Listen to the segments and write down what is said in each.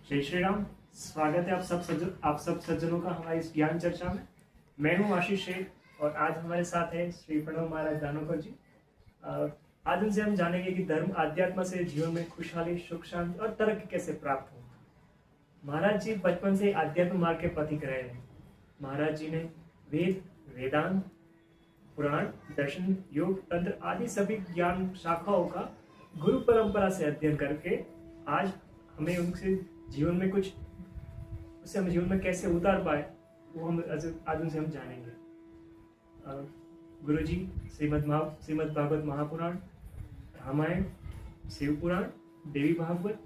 जय श्री राम। स्वागत है आप सब सज्जनों का हमारी इस ज्ञान चर्चा में। मैं हूं आशीष शेख और आज हमारे साथ है श्री प्रणव महाराज दानोकर जी। आज उनसे हम जानेंगे कि धर्म आध्यात्म से जीवन में खुशहाली, सुख, शांति और तरक्की कैसे प्राप्त हो। महाराज जी बचपन से आध्यात्म मार्ग के पथिक रहे हैं। महाराज जी ने वेद, वेदांत, पुराण, दर्शन, योग, तंत्र आदि सभी ज्ञान शाखाओं का गुरु परंपरा से अध्ययन करके आज हमें उनसे जीवन में कुछ उससे हम जीवन में कैसे उतार पाए वो हम आज उनसे हम जानेंगे। गुरु जी श्रीमद् भागवत महापुराण, रामायण, शिव पुराण, देवी भागवत,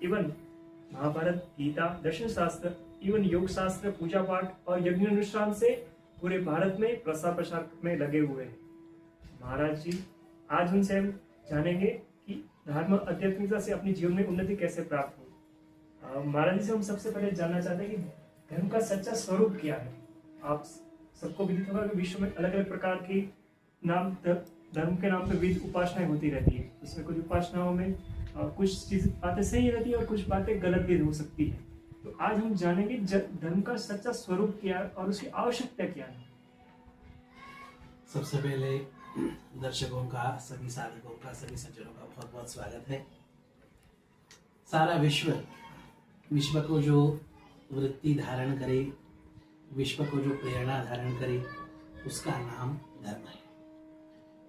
इवन महाभारत, गीता, दर्शन शास्त्र, इवन योग शास्त्र, पूजा पाठ और यज्ञ अनुष्ठान से पूरे भारत में प्रसार प्रसार में लगे हुए हैं। महाराज जी आज उनसे हम जानेंगे कि धर्म आध्यात्मिकता से अपने जीवन में उन्नति कैसे प्राप्त हो। महाराज जी से हम सबसे पहले जानना चाहते हैं कि धर्म का सच्चा स्वरूप क्या है। आप सबको विदित होगा कि विश्व में अलग अलग प्रकार की धर्म के नाम पे विविध उपासनाएं होती रहती है। इसमें कुछ उपासनाओं में कुछ चीज बातें सही रहती है और कुछ बातें गलत भी हो सकती है। तो आज हम जानेंगे धर्म का सच्चा स्वरूप क्या है और उसकी आवश्यकता क्या है। सबसे पहले दर्शकों का, सभी साधकों का, सभी सज्जनों का बहुत बहुत स्वागत है। सारा विश्व को जो वृत्ति धारण करे, विश्व को जो प्रेरणा धारण करे, उसका नाम धर्म है।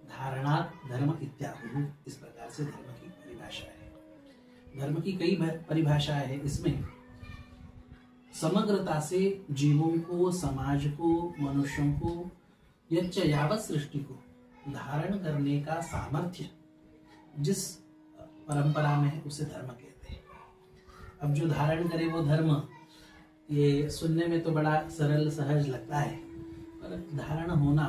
धारणात् धर्म इत्याहुः, इस प्रकार से धर्म की परिभाषा है। धर्म की कई परिभाषाएं हैं। इसमें समग्रता से जीवों को, समाज को, मनुष्यों को, यच्च यावत् सृष्टि को धारण करने का सामर्थ्य जिस परंपरा में है उसे धर्म कहते हैं। अब जो धारण करे वो धर्म, ये सुनने में तो बड़ा सरल सहज लगता है, पर धारण होना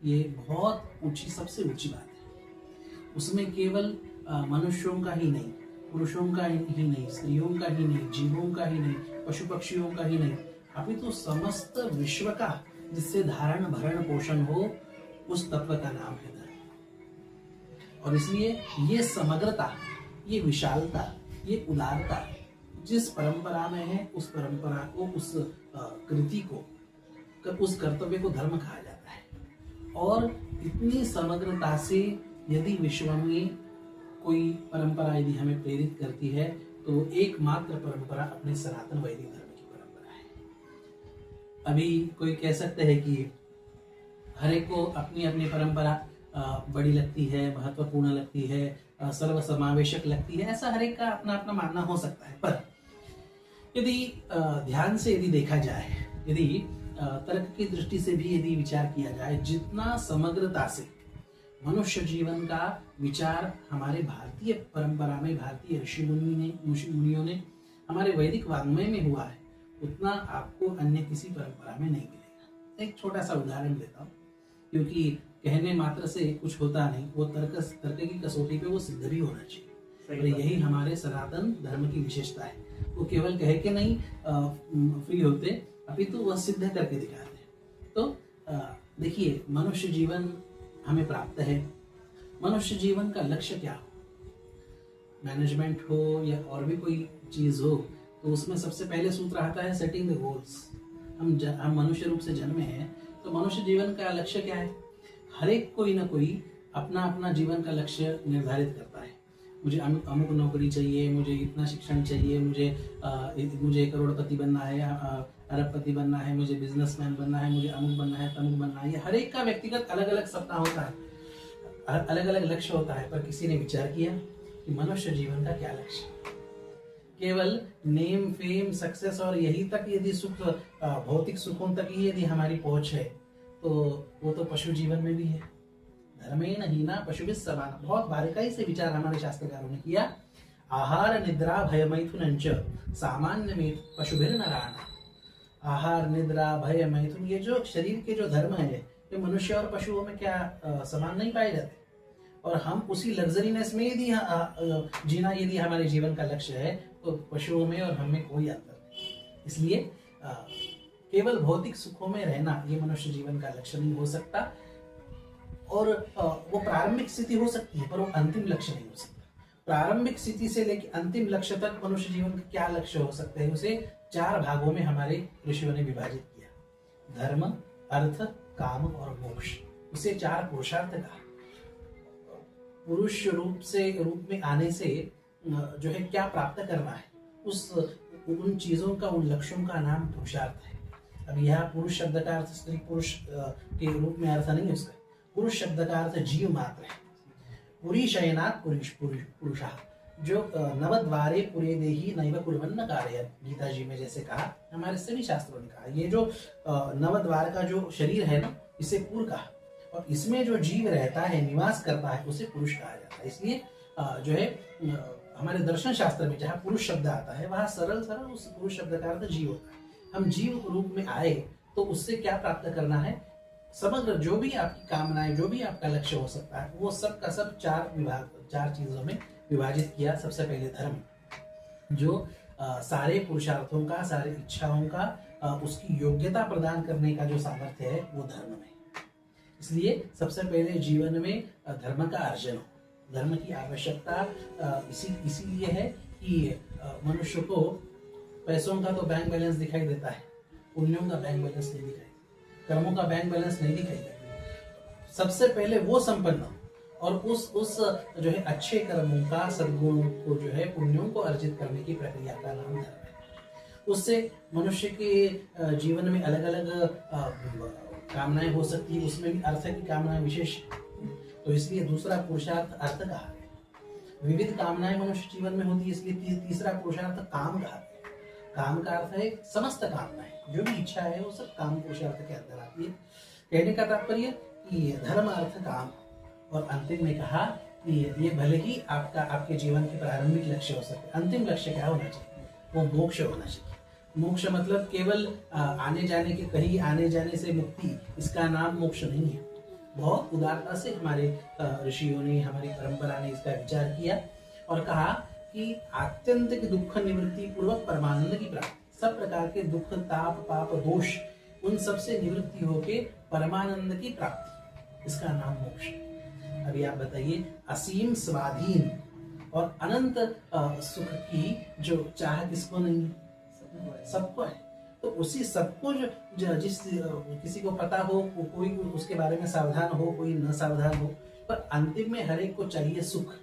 ये बहुत ऊंची, सबसे ऊंची बात है। उसमें केवल मनुष्यों का ही नहीं, पुरुषों का ही नहीं, स्त्रियों का ही नहीं, जीवों का ही नहीं, पशु पक्षियों का ही नहीं, अपितु समस्त विश्व का जिससे धारण भरण पोषण हो, उस तत्व का नाम है धर्म। और इसलिए ये समग्रता, ये विशालता, ये उदारता जिस परंपरा में है, उस परंपरा को, उस कृति को, उस कर्तव्य को धर्म कहा जाता है। और इतनी समग्रता से यदि विश्व में कोई परंपरा यदि हमें प्रेरित करती है तो एकमात्र परंपरा अपने सनातन वैदिक धर्म की परंपरा है। अभी कोई कह सकते हैं कि हर एक को अपनी अपनी परंपरा बड़ी लगती है, महत्वपूर्ण लगती है, सर्व समावेशक लगती है। ऐसा हर एक का अपना अपना मानना हो सकता है। पर यदि ध्यान से यदि देखा जाए, यदि तर्क की दृष्टि से भी यदि विचार किया जाए, जितना समग्रता से मनुष्य जीवन का विचार हमारे भारतीय परंपरा में, भारतीय ऋषि मुनियों ने, हमारे वैदिक वाङ्मय में हुआ है, उतना आपको अन्य किसी परंपरा में नहीं मिलेगा। एक छोटा सा उदाहरण देता हूँ, क्योंकि कहने मात्र से कुछ होता नहीं, वो तर्क की कसौटी पे वो सिद्ध भी होना चाहिए। और यही हमारे सनातन धर्म की विशेषता है। वो केवल कह के नहीं फ्री होते, अपितु वह सिद्ध करके दिखाते। तो देखिए, मनुष्य जीवन हमें प्राप्त है। मनुष्य जीवन का लक्ष्य क्या हो, मैनेजमेंट हो या और भी कोई चीज हो, तो उसमें सबसे पहले सूत्र आता है सेटिंग द गोल्स। हम मनुष्य रूप से जन्मे हैं, तो मनुष्य जीवन का लक्ष्य क्या है? हर एक कोई ना कोई अपना अपना जीवन का लक्ष्य निर्धारित करता है। मुझे अमुक नौकरी चाहिए, मुझे इतना शिक्षण चाहिए, मुझे करोड़पति बनना है, अरबपति बनना है, मुझे बिजनेसमैन बनना है, मुझे अमुक बनना है, तमुक बनना है। ये हर एक का व्यक्तिगत अलग अलग सपना होता है, अलग अलग लक्ष्य होता है। पर किसी ने विचार किया कि मनुष्य जीवन का क्या लक्ष्य? केवल नेम, फेम, सक्सेस और यही तक यदि सुख, भौतिक सुखों तक ही यदि हमारी पहुंच है, तो वो तो पशु जीवन में भी है। धर्मेण हीना पशुभिः समाना। बहुत बारीकाई से विचार हमारे शास्त्रकारों ने किया। आहार निद्रा भय मैथुन सामान्य में पशुभिर्नराणाम्। आहार, निद्रा, भय, मैथुन, ये जो शरीर के जो धर्म है, ये मनुष्य और पशुओं में क्या समान नहीं पाए जाते? और हम उसी लग्जरीनेस में यदि जीना यदि हमारे जीवन का लक्ष्य है, तो पशुओं में और हम में कोई अंतर नहीं। इसलिए केवल भौतिक सुखों में रहना ये मनुष्य जीवन का लक्ष्य नहीं हो सकता। और वो प्रारंभिक स्थिति हो सकती है, पर वो अंतिम लक्ष्य नहीं हो सकता। प्रारंभिक स्थिति से लेकर अंतिम लक्ष्य तक मनुष्य जीवन का क्या लक्ष्य हो सकते हैं, उसे 4 भागों में हमारे ऋषियों ने विभाजित किया। धर्म, अर्थ, काम और मोक्ष, इसे 4 पुरुषार्थ कहा। पुरुष रूप में आने से जो है क्या प्राप्त करना है, उन चीजों का, उन लक्ष्यों का नाम पुरुषार्थ है। अब यह पुरुष शब्द का अर्थ स्त्री पुरुष के रूप में अर्थ नहीं है उसका। पुरुष शब्द का अर्थ जीव मात्र है। पुरी शयनात् पुरुषः, जो नवद्वारे पुरे देहि नैव कुर्वन्न कार्यं, गीता जी में जैसे कहा, हमारे सभी शास्त्रों ने कहा। ये जो नवद्वार का जो शरीर है ना, इसे पुर कहा, और इसमें जो जीव रहता है, निवास करता है, उसे पुरुष कहा जाता है। इसलिए जो है हमारे दर्शन शास्त्र में जहाँ पुरुष शब्द आता है, वहाँ सरल उस पुरुष शब्द का अर्थ जीव होता है। हम जीव रूप में आए तो उससे क्या प्राप्त करना है, समग्र जो भी आपकी कामनाएं, जो भी आपका लक्ष्य हो सकता है, वो सब का सब 4 चीजों में विभाजित किया। सबसे पहले धर्म, जो सारे पुरुषार्थों का, सारे इच्छाओं का उसकी योग्यता प्रदान करने का जो सामर्थ्य है, वो धर्म में। इसलिए सबसे पहले जीवन में धर्म का अर्जन हो। धर्म की आवश्यकता इसीलिए है कि मनुष्य को पैसों का तो बैंक बैलेंस दिखाई देता है, पुण्यों का बैंक बैलेंस नहीं दिखाई, कर्मों का बैंक बैलेंस नहीं दिखाई देता। सबसे पहले वो संपन्न और उस जो है अच्छे कर्मों का, सद्गुणों को, जो है पुण्यों को अर्जित करने की प्रक्रिया का नाम धर्म है। उससे मनुष्य के जीवन में अलग अलग कामनाएं हो सकती है, उसमें भी अर्थ की कामनाएं विशेष, तो इसलिए दूसरा पुरुषार्थ अर्थ कहा गया। विविध कामनाएं मनुष्य जीवन में होती है, इसलिए तीसरा पुरुषार्थ काम कहा गया। काम का अर्थ है समस्त कामनाएं, जो भी इच्छा है वो सब काम पुरुषार्थ के अंदर आती है। कहने का तात्पर्य कि धर्म, अर्थ, काम, और अंतिम में कहा कि ये भले ही आपके जीवन के प्रारंभिक लक्ष्य हो सके, अंतिम लक्ष्य क्या होना चाहिए, वो मोक्ष होना चाहिए। मोक्ष मतलब केवल आने जाने के, कहीं आने जाने से मुक्ति, इसका नाम मोक्ष नहीं है। बहुत उदारता से हमारे ऋषियों ने, हमारी परंपरा ने इसका विचार किया और कहा कि आत्यंतिक दुख निवृत्ति पूर्वक परमानंद की प्राप्ति, सब प्रकार के दुख, ताप, पाप, दोष, उन सब से निवृत्ति होके परमानंद की प्राप्ति, इसका नाम मोक्ष। अभी आप बताइए, असीम स्वाधीन और अनंत सुख की जो चाह किसको नहीं है? सबको है। तो उसी सबको जिस किसी को पता हो, कोई उसके बारे में सावधान हो, कोई न सावधान हो, पर अंतिम में हर एक को चाहिए सुख,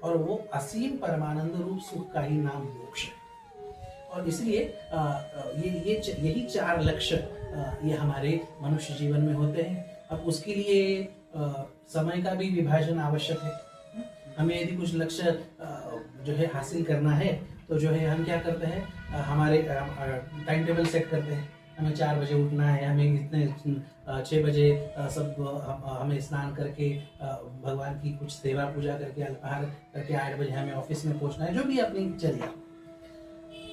और वो असीम परमानंद रूप सुख का ही नाम मोक्ष है। और इसलिए यही 4 लक्ष्य ये हमारे मनुष्य जीवन में होते हैं। अब उसके लिए समय का भी विभाजन आवश्यक है। हमें यदि कुछ लक्ष्य जो है हासिल करना है, तो जो है हम क्या करते हैं, हमारे टाइम टेबल सेट करते हैं। हमें 4 बजे उठना है, हमें इतने 6 बजे सब हमें स्नान करके भगवान की कुछ सेवा पूजा करके अल्पाहार करके 8 बजे हमें ऑफिस में पहुंचना है, जो भी अपनी चलिए।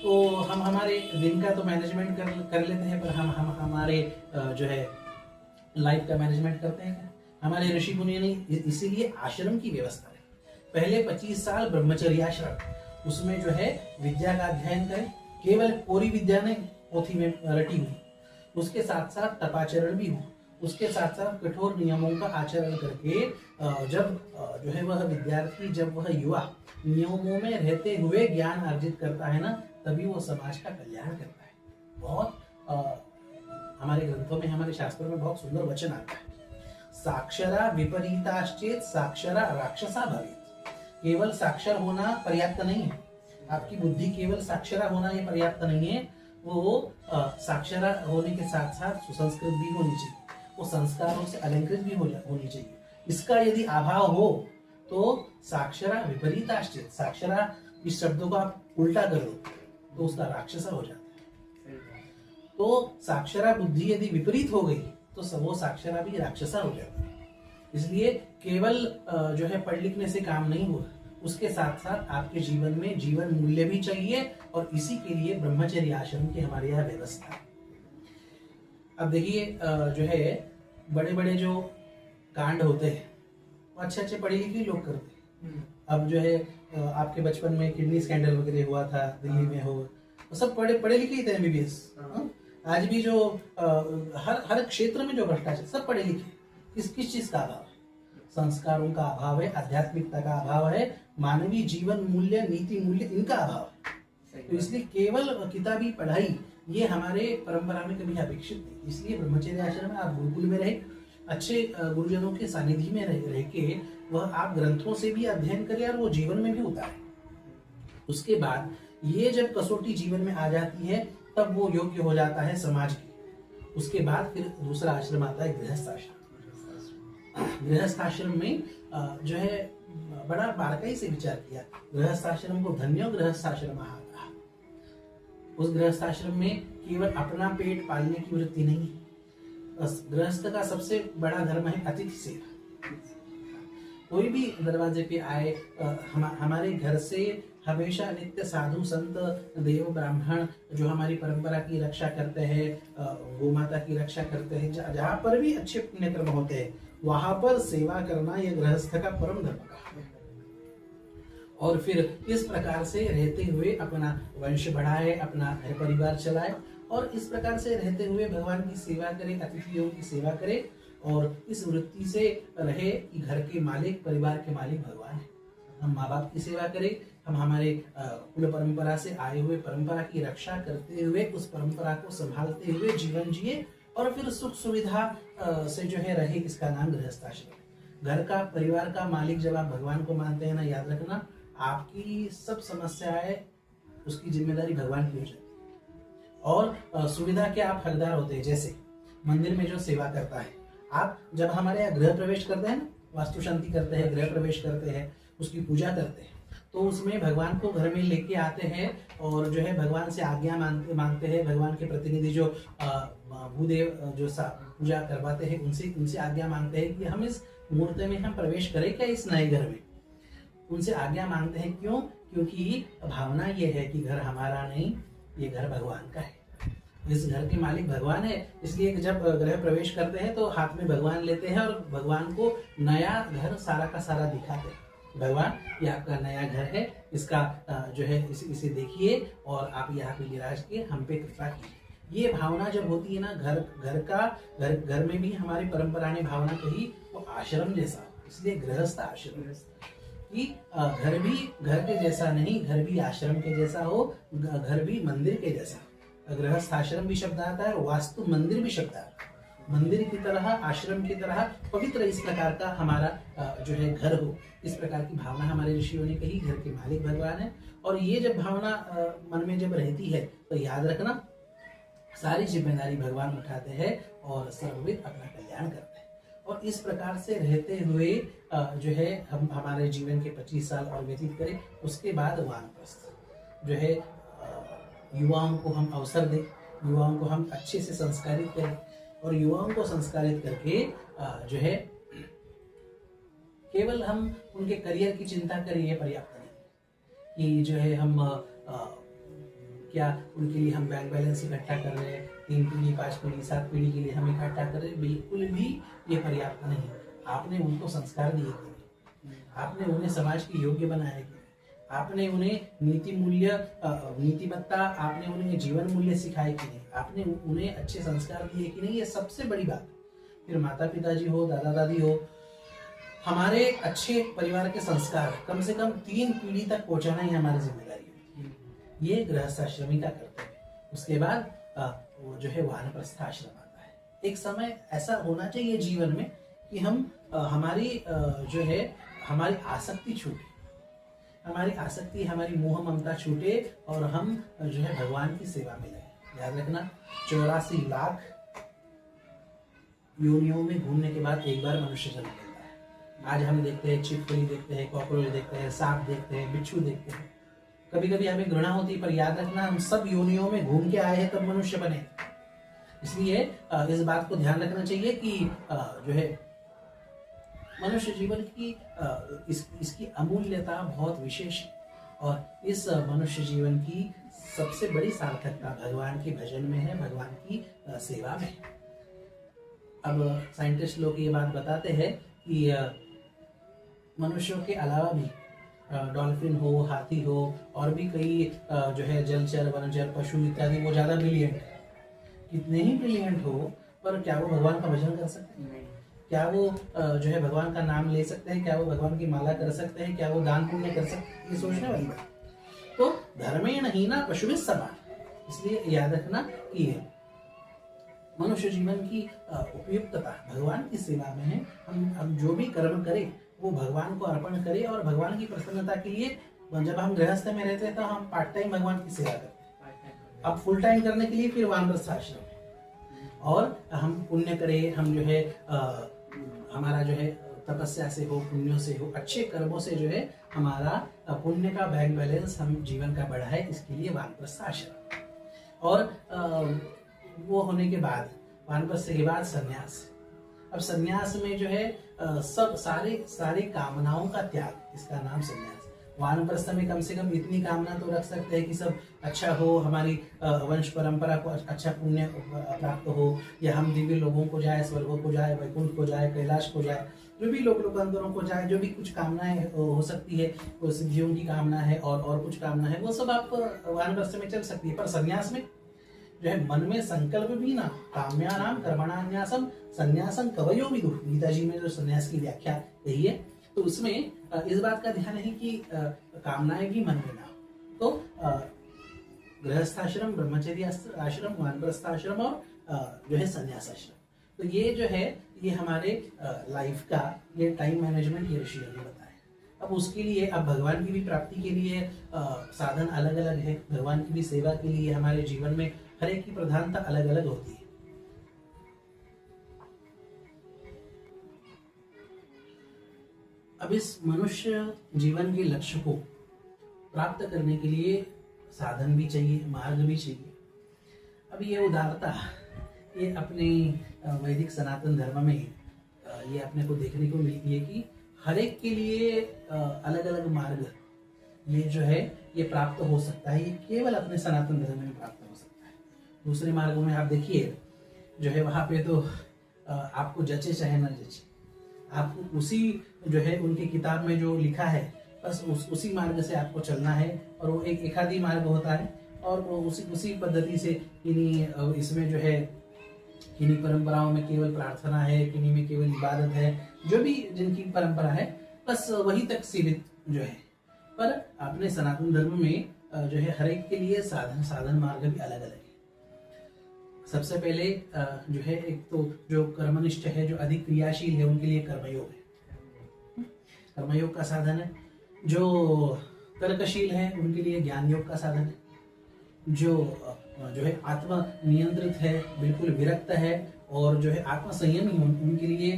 तो हम हमारे दिन का तो मैनेजमेंट कर लेते हैं, पर हम हमारे जो है लाइफ का मैनेजमेंट करते हैं। हमारे ऋषि मुनि ने इसीलिए आश्रम की व्यवस्था है। पहले 25 साल ब्रह्मचर्याश्रम, उसमें जो है विद्या का अध्ययन करें, केवल कोरी विद्या नहीं पोथी में रटी हुई, उसके साथ साथ तपाचरण भी हो, उसके साथ साथ कठोर नियमों का आचरण करके जब जो है वह विद्यार्थी, जब वह युवा नियमों में रहते हुए ज्ञान अर्जित करता है ना, तभी वो समाज का कल्याण करता है। बहुत हमारे ग्रंथों में, हमारे शास्त्रों में बहुत सुंदर वचन आता है, साक्षरा विपरीताश्चेत साक्षरा राक्षसा भवेत्। केवल साक्षर होना पर्याप्त नहीं है, आपकी बुद्धि केवल साक्षरा होना ये पर्याप्त नहीं है, वो साक्षरा होने के साथ साथ सुसंस्कृत भी होनी चाहिए, वो संस्कारों से अलंकृत भी होनी चाहिए। इसका यदि अभाव हो तो साक्षरा विपरीताश्चेत, साक्षरा इस शब्दों को आप उल्टा कर दो तो उसका राक्षसा हो जाता है। तो साक्षरा बुद्धि यदि विपरीत हो गई तो वो साक्षरा भी राक्षसा हो जाता है। इसलिए केवल जो है पढ़ लिखने से काम नहीं हुआ, उसके साथ साथ आपके जीवन में जीवन मूल्य भी चाहिए, और इसी के लिए ब्रह्मचर्य आश्रम की हमारे यहाँ व्यवस्था है। अब देखिए जो है बड़े बड़े जो कांड होते हैं वो अच्छे पढ़े लिखे लोग करते हैं। अब जो है आपके बचपन में किडनी स्कैंडल वगैरह हुआ था दिल्ली में, हो तो सब पढ़े लिखे ही थे, MBBS। आज भी जो हर क्षेत्र में जो भ्रष्टाचार, सब पढ़े लिखे। किस चीज का अभाव है? संस्कारों का अभाव है, आध्यात्मिकता का अभाव है, मानवीय जीवन मूल्य, नीति मूल्य, इनका अभाव है। तो इसलिए केवल किताबी पढ़ाई ये हमारे परंपरा में कभी अपेक्षित नहीं। इसलिए ब्रह्मचर्य आश्रम में आप गुरुकुल में रहे, अच्छे गुरुजनों के सानिध्य में रह के वह आप ग्रंथों से भी अध्ययन करें और वो जीवन में भी उतारें। उसके बाद ये जब कसौटी जीवन में आ जाती है तब वो योग्य हो जाता है समाज की। उसके बाद फिर दूसरा आश्रम आता है गृहस्थ आश्रम। गृहस्थ आश्रम में जो है बड़ा बारकाई से विचार किया। गृहस्थ आश्रम को धन्यो गृहस्थ आश्रम कहा। उस गृहस्थ आश्रम में केवल अपना पेट पालने की वृत्ति नहीं है। गृहस्थ का सबसे बड़ा धर्म है अतिथि सेवा। कोई भी दरवाजे पे आए, हमारे घर से हमेशा नित्य साधु संत देव ब्राह्मण जो हमारी परंपरा की रक्षा करते हैं, गौ माता की रक्षा करते हैं, जहाँ पर भी अच्छे पुण्यकर्म होते हैं वहां पर सेवा करना यह गृहस्थ का परम धर्म का है। और फिर इस प्रकार से रहते हुए अपना वंश बढ़ाए, अपना घर परिवार चलाए और इस प्रकार से रहते हुए भगवान की सेवा करे, अतिथियों की सेवा करे और इस वृत्ति से रहे कि घर के मालिक, परिवार के मालिक भगवान है। हम माँ बाप की सेवा करें, हम हमारे कुल परंपरा से आए हुए परंपरा की रक्षा करते हुए उस परंपरा को संभालते हुए जीवन जिए और फिर सुख सुविधा से जो है रहे। इसका नाम गृहस्थ आश्रम। घर का, परिवार का मालिक जब आप भगवान को मानते हैं ना, याद रखना आपकी सब समस्याएं उसकी जिम्मेदारी भगवान की हो जाती है। और सुविधा के आप हकदार होते हैं। जैसे मंदिर में जो सेवा करता है, आप जब हमारे यहाँ गृह प्रवेश करते हैं ना, वास्तु शांति करते हैं, गृह प्रवेश करते हैं, उसकी पूजा करते हैं, तो उसमें भगवान को घर में लेके आते हैं और जो है भगवान से आज्ञा मांगते हैं। भगवान के प्रतिनिधि जो भूदेव जो पूजा करवाते हैं उनसे आज्ञा मांगते हैं कि हम इस मूर्ति में हम प्रवेश करें क्या, इस नए घर में। उनसे आज्ञा मांगते हैं। क्यों? क्योंकि भावना ये है कि घर हमारा नहीं, ये घर भगवान का है, इस घर के मालिक भगवान है। इसलिए जब गृह प्रवेश करते हैं तो हाथ में भगवान लेते हैं और भगवान को नया घर सारा का सारा दिखाते हैं। भगवान ये आपका नया घर है, इसका जो है इसे देखिए और आप यहाँ पे विराज के हम पे कृपा कीजिए। ये भावना जब होती है ना, घर में भी हमारी परंपरा ने भावना कही वो आश्रम जैसा, इसलिए गृहस्थ आश्रम कि घर भी घर के जैसा नहीं, घर भी आश्रम के जैसा हो, घर भी मंदिर के जैसा। गृहस्थ आश्रम भी शब्द आता है और वास्तु मंदिर भी शब्द आता है। मंदिर की तरह, आश्रम की तरह पवित्र इस प्रकार का हमारा जो है घर हो, इस प्रकार की भावना हमारे ऋषियों ने कही। घर के मालिक भगवान है और ये जब भावना मन में जब रहती है तो याद रखना सारी जिम्मेदारी भगवान उठाते हैं और सर्वविद अपना कल्याण करते हैं। और इस प्रकार से रहते हुए जो है हम हमारे जीवन के 25 साल और व्यतीत करें। उसके बाद वानप्रस्थ जो है युवाओं को हम अवसर दें, युवाओं को हम अच्छे से संस्कारित करें और युवाओं को संस्कारित करके जो है केवल हम उनके करियर की चिंता करें ये पर्याप्त नहीं कि जो है हम क्या उनके लिए हम बैंक बैलेंस इकट्ठा कर रहे हैं, 3 पीढ़ी 5 पीढ़ी 7 पीढ़ी के लिए हम इकट्ठा कर रहे हैं, बिल्कुल भी ये पर्याप्त नहीं। आपने उनको संस्कार दिए थे, आपने उन्हें समाज के योग्य बनाया कि आपने उन्हें नीति मूल्य, नीतिमत्ता, आपने उन्हें जीवन मूल्य सिखाए कि नहीं, आपने उन्हें अच्छे संस्कार दिए कि नहीं, ये सबसे बड़ी बात। फिर माता पिताजी हो, दादा दादी हो, हमारे अच्छे परिवार के संस्कार कम से कम 3 पीढ़ी तक पहुंचाना ही हमारी जिम्मेदारी है। ये गृहस्थाश्रमी का कर्तव्य है। उसके बाद वो जो है वानप्रस्थ आश्रम आता है। एक समय ऐसा होना चाहिए जीवन में कि हम हमारी जो है हमारी आसक्ति छूटे, हमारी आसक्ति, हमारी मोह ममता छूटे और हम जो है भगवान की सेवा में लगे। याद रखना 84 लाख योनियों में घूमने के बाद एक बार मनुष्य जन्म लेता है। आज हम देखते हैं छिपकली देखते हैं, कॉकरोच देखते हैं, सांप देखते हैं, बिच्छू देखते हैं, कभी कभी हमें घृणा होती है, पर याद रखना हम सब योनियों में घूम के आए हैं तब मनुष्य बने। इसलिए इस बात को ध्यान रखना चाहिए कि जो है मनुष्य जीवन की इसकी अमूल्यता बहुत विशेष है और इस मनुष्य जीवन की सबसे बड़ी सार्थकता भगवान के भजन में है, भगवान की सेवा में है। अब साइंटिस्ट लोग ये बात बताते हैं कि मनुष्यों के अलावा भी डॉल्फिन हो, हाथी हो और भी कई जो है जलचर, वनचर, पशु इत्यादि वो ज्यादा ब्रिलियंट है। कितने ही ब्रिलियंट हो पर क्या वो भगवान का भजन कर सकते हैं? क्या वो जो है भगवान का नाम ले सकते हैं, क्या वो भगवान की माला कर सकते हैं, क्या वो दान पुण्य कर सकते हैं, ये सोचने वाली बात। तो धर्मेण हीना पशुभिः समान, इसलिए याद रखना कि मनुष्य जीवन की उपयुक्तता भगवान की सेवा में है। हम जो भी कर्म करें वो भगवान को अर्पण करें, और भगवान की प्रसन्नता के लिए जब हम गृहस्थ में रहते हैं तो हम पार्ट टाइम भगवान की सेवा करते हैं, अब फुल टाइम करने के लिए फिर वानप्रस्थ आश्रम है। और हम पुण्य करें, हम जो है हमारा जो है तपस्या से हो, पुण्यों से हो, अच्छे कर्मों से जो है हमारा पुण्य का बैंक बैलेंस हम जीवन का बढ़ाए, इसके लिए वानप्रस्थ आश्रम। और वो होने के बाद वानप्रस्थ के बाद संन्यास। अब संन्यास में जो है सब सारे कामनाओं का त्याग, इसका नाम संन्यास। वानप्रस्थ में कम से कम इतनी कामना तो रख सकते हैं कि सब अच्छा हो, हमारी वंश परंपरा को अच्छा पुण्य प्राप्त हो, या हम दिव्य लोगों को जाए, स्वर्गों को जाए, वैकुंठ को जाए, कैलाश को जाए, जो भी लोकांतरों को जाए, जो भी कुछ कामनाएं हो सकती है, वो सिद्धियों की कामना है और कुछ कामना है, वो सब आप वानप्रस्थ में चल सकती है। पर संन्यास में जो है मन में संकल्प भी ना, काम्यानाम कर्मणान्यासम संन्यासम कवयो विदुः, गीता जी में जो संन्यास की व्याख्या यही है। तो उसमें इस बात का ध्यान है कि कामनाएं भी मन में ना हो। तो गृहस्थाश्रम, ब्रह्मचर्य आश्रम, वानप्रस्थ आश्रम और जो है संन्यास आश्रम, तो ये जो है ये हमारे लाइफ का ये टाइम मैनेजमेंट ये ऋषि ने बताया। अब उसके लिए, अब भगवान की भी प्राप्ति के लिए साधन अलग अलग है, भगवान की भी सेवा के लिए हमारे जीवन में हर एक की प्रधानता अलग अलग होती है। अब इस मनुष्य जीवन के लक्ष्य को प्राप्त करने के लिए साधन भी चाहिए, मार्ग भी चाहिए। अब ये उदारता, ये अपने वैदिक सनातन धर्म में ये अपने को देखने को मिलती है कि हर एक के लिए अलग अलग मार्ग ये जो है ये प्राप्त हो सकता है। ये केवल अपने सनातन धर्म में प्राप्त हो सकता है। दूसरे मार्गों में आप देखिए जो है वहां पे तो आपको जचे चाहे न जचे, आपको उसी जो है उनकी किताब में जो लिखा है बस उसी मार्ग से आपको चलना है। और वो एक आधी मार्ग होता है, और वो उसी पद्धति से किन्हीं इसमें जो है किन्हीं परंपराओं में केवल प्रार्थना है, किन्हीं में केवल इबादत है, जो भी जिनकी परंपरा है बस वही तक सीमित जो है। पर अपने सनातन धर्म में जो है हर एक के लिए साधन मार्ग भी अलग अलग है। सबसे पहले जो है एक तो जो कर्मनिष्ठ है, जो अधिक क्रियाशील है, उनके लिए कर्मयोग है, कर्मयोग का साधन है। जो तर्कशील है उनके लिए ज्ञान योग का साधन है। जो है आत्म नियंत्रित है, बिल्कुल विरक्त है, और जो है आत्म संयमी है, उनके लिए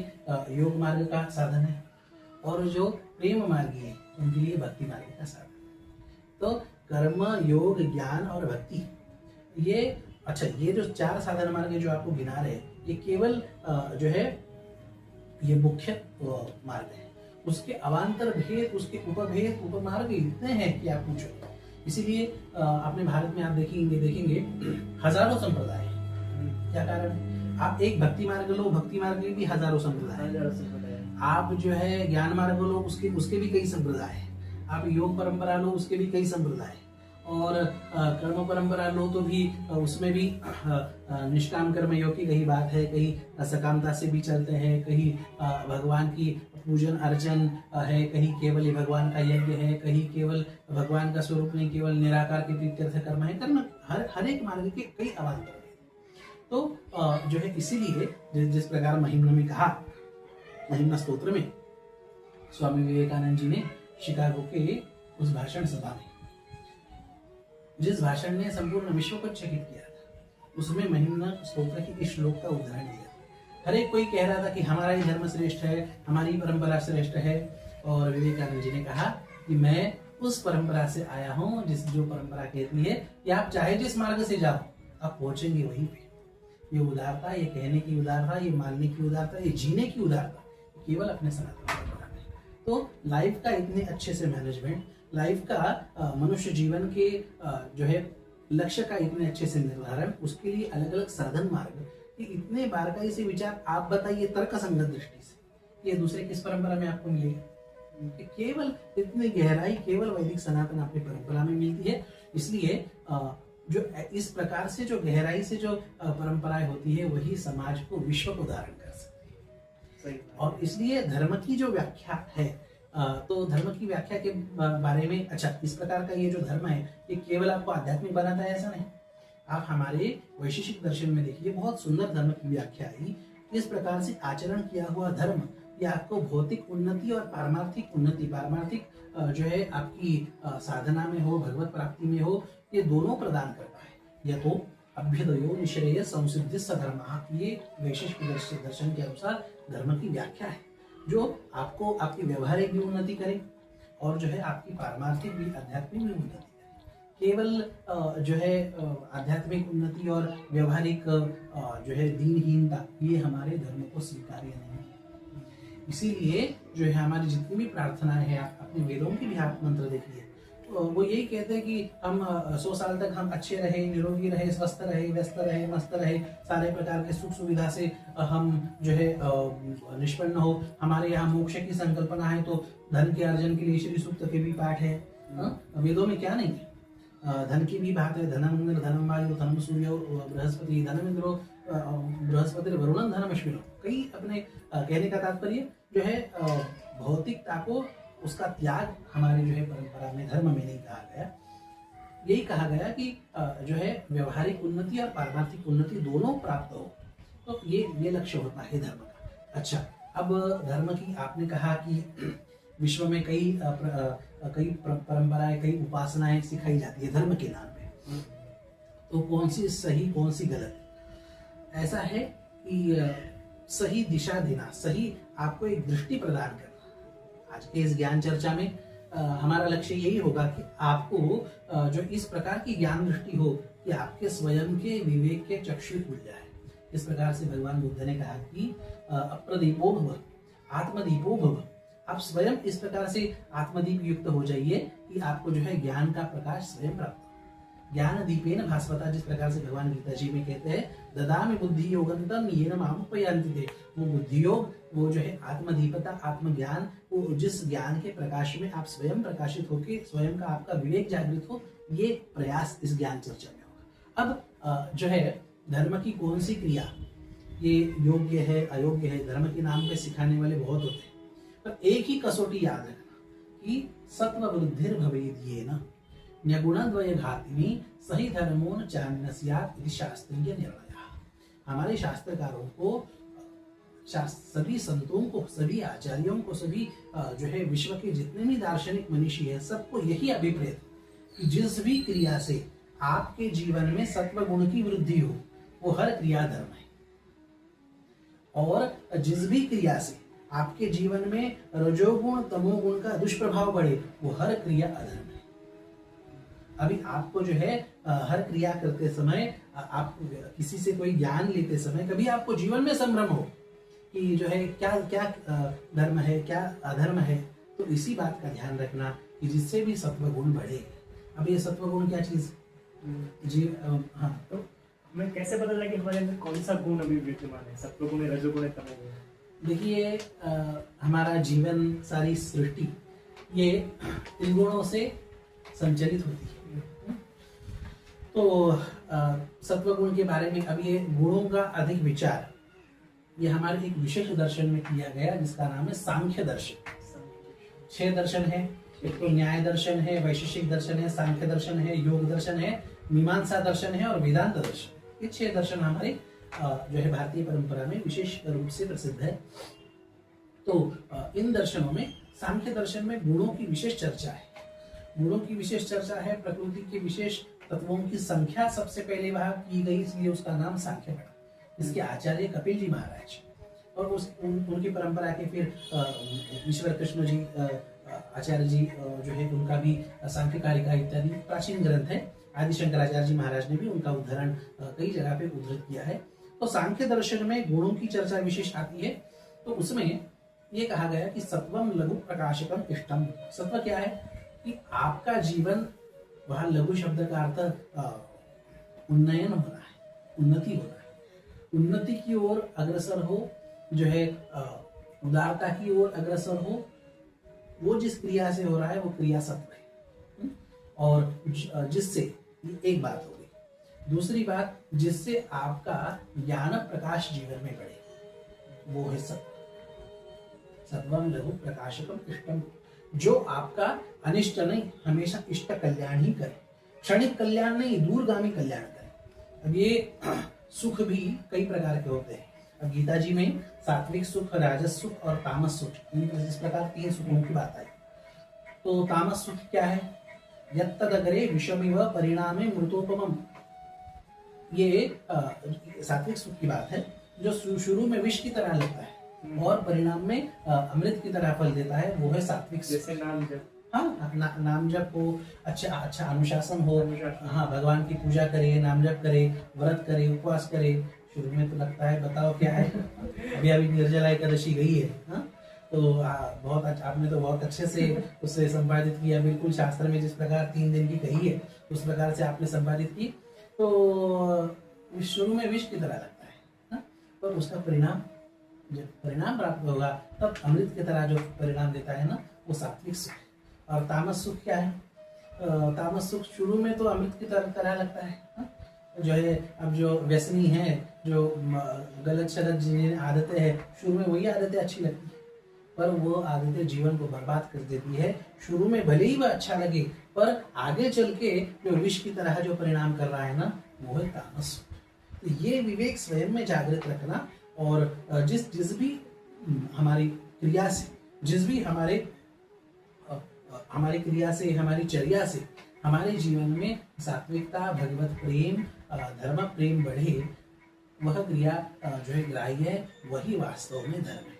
योग मार्ग का साधन है। और जो प्रेम मार्गी है उनके लिए भक्ति मार्ग का साधन है। तो कर्म, योग, ज्ञान और भक्ति, ये अच्छा ये जो 4 साधन मार्ग जो आपको गिना रहे हैं, ये केवल जो है ये मुख्य मार्ग है। उसके अवान्तर भेद, उसके उपभेद, उपमार्ग इतने हैं कि आप पूछो। इसीलिए अपने भारत में आप देखेंगे हजारों संप्रदाय हैं। क्या कारण है? आप एक भक्ति मार्ग लो, भक्ति मार्ग में भी हजारों संप्रदाय। आप जो है ज्ञान मार्ग लो, उसके भी कई संप्रदाय हैं। आप योग परंपरा लो, उसके भी कई संप्रदाय। और कर्म परंपरा लो तो भी उसमें भी निष्काम कर्म योग की कहीं बात है, कहीं सकामता से भी चलते हैं, कहीं भगवान की पूजन अर्चन है, कहीं केवल भगवान का यज्ञ है, कहीं केवल भगवान का स्वरूप नहीं, केवल निराकार के तीर्थ कर्म है। कर्म हर एक मार्ग के कई अवान्तर है। तो जो है इसीलिए जिस प्रकार महिम्न में कहा, महिम्न स्तोत्र में स्वामी विवेकानंद जी ने शिकागो के उस भाषण सभा में, जिस भाषण ने संपूर्ण विश्व को चकित किया था, उसमें महिम्न स्तोत्र की इस श्लोक का उदाहरण दिया। हर एक कोई कह रहा था कि हमारा ही धर्म श्रेष्ठ है, हमारी परंपरा श्रेष्ठ है, और विवेकानंद जी ने कहा कि मैं उस परंपरा से आया हूं जो परंपरा कहती है कि आप चाहे जिस मार्ग से जाओ आप पहुंचेंगे वहीं पे। ये उदारता, ये कहने की उदारता, ये मानने की उदारता, ये जीने की उदारता केवल अपने सनातन परंपरा में। तो लाइफ का इतने अच्छे से मैनेजमेंट, लाइफ का मनुष्य जीवन के जो है लक्ष्य का इतने अच्छे से निर्धारण, उसके लिए अलग अलग साधन मार्ग, ये इतने बारकाई से विचार आप बताइए तर्क संगत दृष्टि से, ये दूसरे किस परंपरा में आपको मिलेगा? केवल इतनी गहराई केवल वैदिक सनातन अपनी परंपरा में मिलती है। इसलिए जो इस प्रकार से जो गहराई से जो परंपराएं होती है, वही समाज को, विश्व को धारण कर सकती है। सही बात। और इसलिए धर्म की जो व्याख्या है, तो धर्म की व्याख्या के बारे में, अच्छा, इस प्रकार का ये जो धर्म है ये केवल आपको आध्यात्मिक बनाता है ऐसा नहीं। आप हमारे वैशेषिक दर्शन में देखिए, बहुत सुंदर धर्म की व्याख्या आई। इस प्रकार से आचरण किया हुआ धर्म ये आपको भौतिक उन्नति और पारमार्थिक उन्नति, पारमार्थिक जो है आपकी साधना में हो, भगवत प्राप्ति में हो, ये दोनों प्रदान करता है। यह तो अभ्युदयो निश्रेय संसिद्धि सधर्म, ये वैशेषिक दर्शन के अनुसार धर्म की व्याख्या है, जो आपको आपकी व्यवहारिक भी उन्नति करे और जो है आपकी पारमार्थिक भी, आध्यात्मिक भी उन्नति करे। केवल जो है आध्यात्मिक उन्नति और व्यवहारिक जो है दीनहीनता, ये हमारे धर्म को स्वीकार्य नहीं है। इसीलिए जो है हमारी जितनी भी प्रार्थनाएं हैं, आप अपने वेदों की भी आप मंत्र देखिए, तो वो यही कहते हैं कि हम 100 साल तक हम अच्छे रहे, निरोगी रहे, स्वस्थ रहे, व्यस्त रहे, मस्त रहे, सारे प्रकार के सुख सुविधा से हम जो है निष्पन्न हो। हमारे यहाँ मोक्ष की संकल्पना है, तो धन के अर्जन के लिए श्री सूक्त के भी पाठ है। वेदों में क्या नहीं है, धन की भी बात है। धनम इंद्र धनम वायु धनम सूर्य बृहस्पति, धनम इंद्रो बृहस्पति वरुणन धनम अश्विनो। कई अपने कहने का तात्पर्य जो है भौतिकता को, उसका त्याग हमारे जो है परंपरा में, धर्म में नहीं कहा गया। यही कहा गया कि जो है व्यवहारिक उन्नति और पारमार्थिक उन्नति दोनों प्राप्त हो, तो ये लक्ष्य होता है धर्म का। अच्छा, अब धर्म की आपने कहा कि विश्व में कई परंपराएं, कई उपासनाएं सिखाई जाती है धर्म के नाम पे, तो कौन सी सही कौन सी गलत? ऐसा है कि सही दिशा देना, सही आपको एक दृष्टि प्रदान करना। आज के इस ज्ञान चर्चा में हमारा लक्ष्य यही होगा कि आपको जो इस प्रकार की ज्ञान दृष्टि हो कि आपके स्वयं के विवेक के चक्षु खुल जाए। इस प्रकार से भगवान बुद्ध ने कहा कि अप्रदीपो भव आत्मदीपो भव। आप स्वयं इस प्रकार से आत्मदीप युक्त हो जाइए कि आपको जो है ज्ञान का प्रकाश स्वयं प्राप्त हो। ज्ञान दीपेन भास्वता, जिस प्रकार से भगवान गीता जी में कहते हैं, ददामि बुद्धि योगंतम येन माम उपयान्ति ते। वो बुद्धि योग, वो जो है आत्मदीपता, आत्मज्ञान, वो जिस ज्ञान के प्रकाश में आप स्वयं प्रकाशित होके स्वयं का आपका विवेक जागृत हो, ये प्रयास इस ज्ञान चर्चा में होगा। अब जो है धर्म की कौन सी क्रिया ये योग्य है अयोग्य है, धर्म के नाम पे सिखाने वाले बहुत होते हैं, पर एक ही कसौटी याद रखना कि सत्व वृद्धिर भवेद्येन न्यगुणद्वय घातिनी सही धर्मो न चान्य स्यात् इति शास्त्रीय निर्णय। हमारे शास्त्रकारों को, सभी संतों को, सभी आचार्यों को, सभी जो है विश्व के जितने भी दार्शनिक मनीषी है, सबको यही अभिप्रेत कि जिस भी क्रिया से आपके जीवन में सत्व गुण की वृद्धि हो, वो हर क्रिया धर्म है, और जिस भी क्रिया से आपके जीवन में रजोगुण तमोगुण का दुष्प्रभाव बढ़े, वो हर क्रिया अधर्म है। अभी आपको जो है हर क्रिया करते समय, आप किसी से कोई ज्ञान लेते समय, कभी आपको जीवन में संभ्रम हो कि जो है क्या क्या धर्म है, क्या अधर्म है, तो इसी बात का ध्यान रखना कि जिससे भी सत्व गुण बढ़े। अब ये सत्व गुण क्या चीज जी? हाँ, तो हमें कैसे पता चला कि हमारे अंदर कौन सा गुण अभी विद्यमान है, सत्व गुण है, रजोगुण है, तमोगुण? देखिए, हमारा जीवन, सारी सृष्टि ये इन गुणों से संचलित होती है। तो सत्व गुण के बारे में अब ये गुणों का अधिक विचार ये हमारे एक विशेष दर्शन में किया गया, जिसका नाम है सांख्य दर्शन। 6 दर्शन है, एक तो न्याय दर्शन है, वैशेषिक दर्शन है, सांख्य दर्शन है, योग दर्शन है, मीमांसा दर्शन है और वेदांत दर्शन। ये 6 दर्शन हमारे जो है भारतीय परंपरा में विशेष रूप से प्रसिद्ध है। तो इन दर्शनों में सांख्य दर्शन में गुणों की विशेष चर्चा है, गुणों की विशेष चर्चा है, प्रकृति के विशेष तत्वों की संख्या सबसे पहले वहां की गई, इसलिए उसका नाम सांख्य पड़ा। इसके आचार्य कपिल जी महाराज, और उनकी परंपरा के फिर ईश्वर कृष्ण जी आचार्य जी जो है, उनका भी सांख्य कारिका इत्यादि प्राचीन ग्रंथ है। आदि शंकराचार्य जी महाराज ने भी उनका उदाहरण कई जगह पे उद्धृत किया है। तो सांख्य दर्शन में गुणों की चर्चा विशेष आती है। तो उसमें ये कहा गया कि सत्वम लघु प्रकाशकम इष्टम। सत्व क्या है कि आपका जीवन, वहां लघु शब्द का अर्थ उन्नयन हो रहा है, उन्नति हो रहा है, उन्नति की ओर अग्रसर हो, जो है उदारता की ओर अग्रसर हो, वो जिस क्रिया से हो रहा है वो क्रिया सत्व है। और जिससे, एक बात हो गई। दूसरी बात, जिससे आपका ज्ञान प्रकाश जीवन में बढ़े, वो है सत्व। सर्वम लघु प्रकाशकम इष्टम, जो आपका अनिष्ट नहीं, हमेशा इष्ट कल्याण ही करे, क्षणिक कल्याण नहीं, दूरगामी कल्याण करे। अब ये सुख भी कई प्रकार के होते हैं। अब गीता जी में सात्विक सुख, राजस सुख और तामस सुख, इस प्रकार 3 सुखों की बात आई। तो तामस सुख क्या है? यत्तदग्रे विषमिव परिणामे मृतोपमम, ये सात्विक सुख की बात है, जो शुरू में विष की तरह लगता है और परिणाम में अमृत की तरह फल देता है, वो है सात्विक सुख। जैसे नाम जप। हाँ, नाम जप हो, अच्छा अनुशासन हो, हाँ, भगवान की पूजा करे, नाम जप करे, व्रत करे, उपवास करे। शुरू में तो लगता है बताओ क्या है, अभी निर्जला एकादशी गई है, हाँ, तो बहुत अच्छा, आपने तो बहुत अच्छे से उससे संपादित किया, बिल्कुल शास्त्र में जिस प्रकार 3 दिन की कही है उस प्रकार से आपने संपादित की। तो शुरू में विष की तरह लगता है, हाँ? पर उसका परिणाम, जब परिणाम प्राप्त होगा तब अमृत की तरह जो परिणाम देता है ना, वो सात्विक सुख। और तामस सुख क्या है? तामस सुख शुरू में तो अमृत की तरह लगता है, हाँ? जो है, अब जो व्यसनी है, जो गलत शलत जिन्हें आदतें हैं, शुरू में वही आदतें अच्छी लगती है, पर वो आदतें जीवन को बर्बाद कर देती है। शुरू में भले ही वह अच्छा लगे, पर आगे चल के जो विष की तरह जो परिणाम कर रहा है ना, वो है तामस। तो ये विवेक स्वयं में जागृत रखना, और जिस भी हमारी क्रिया से, जिस भी हमारी क्रिया से, हमारी चर्या से हमारे जीवन में सात्विकता, भगवत प्रेम, धर्म प्रेम बढ़े, वह क्रिया जो है ग्राह्य है, वही वास्तव में धर्म है।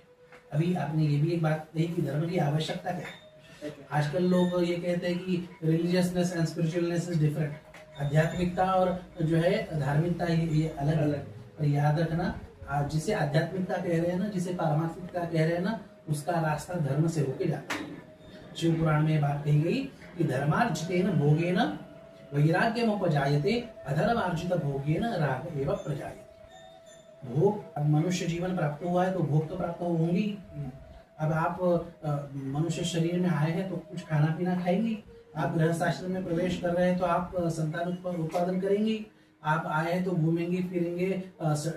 अभी आपने ये भी एक बात कही कि धर्म की आवश्यकता क्या है। आजकल लोग ये कहते हैं कि रिलीजियसनेस एंड स्पिरिचुअलनेस इज डिफरेंट, आध्यात्मिकता और जो है धार्मिकता ये अलग अलग। और याद रखना, जिसे आध्यात्मिकता कह रहे हैं ना, जिसे पारमार्थिकता कह रहे हैं ना, उसका रास्ता धर्म से होके जाता है। शिव पुराण में बात कही गई कि धर्मार्जितेन भोगेन वैराग्यमुपजायते, अधर्मार्जित भोगेन राग एव प्रजायते। भोग, अब मनुष्य जीवन प्राप्त हुआ है तो भोग तो प्राप्त होंगी। अब आप मनुष्य शरीर में आए हैं तो कुछ खाना पीना खाएंगे। आप गृहस्थाश्रम में प्रवेश कर रहे हैं तो आप संतान उत्पादन करेंगे। आप आए हैं तो घूमेंगे फिरेंगे,